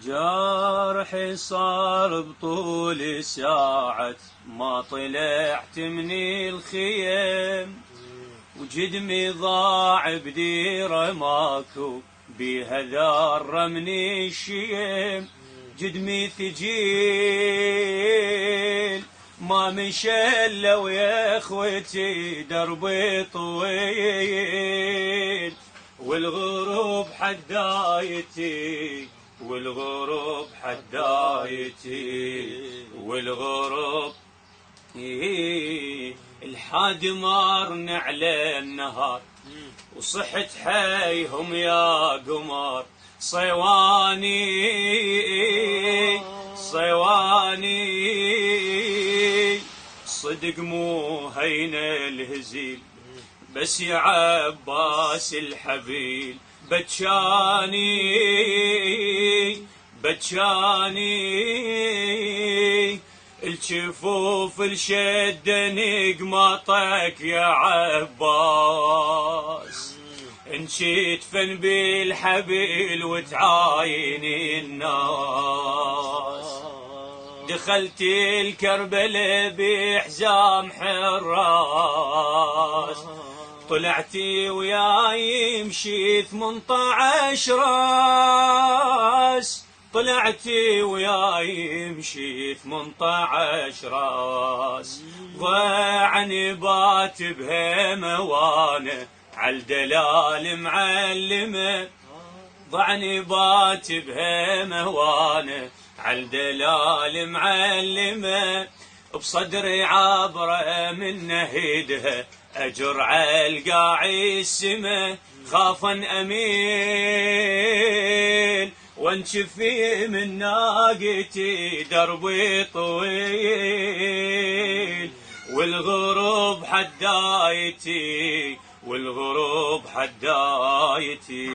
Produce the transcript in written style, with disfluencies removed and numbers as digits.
جرحي صار بطول ساعة ما طلعت من الخيم، وجدمي ضاع بديرة ماكو بيها ذرة من الشيم. جدمي ثقيل ما مشى الا ويا اخوتي دربي طويل، والغروب حدايتي والغروب حدايتي والغروب الحاد مارن على النهار، وصحت حيهم يا قمر صيواني صيواني. صدق مو هين الهزيل بس يا عباس الحبيل بتشاني بتشاني. الجفوف الشدني قمطك يا عباس، انشيت فن بالحبيل وتعايني الناس. دخلت الكربلة بحزام حراس، طلعتي وياي مشي 18 راس. طلعتي وياي مشي 18 راس. ضاعني بات بهمه وانا عالدلال معلمه، ضاعني بات بهمه وانا عالدلال معلمه. بصدري عبره من نهيدها أجر عالقاعي السما، خافا أميل وانشفي من ناقتي دربي طويل، والغروب حدايتي والغروب حدايتي.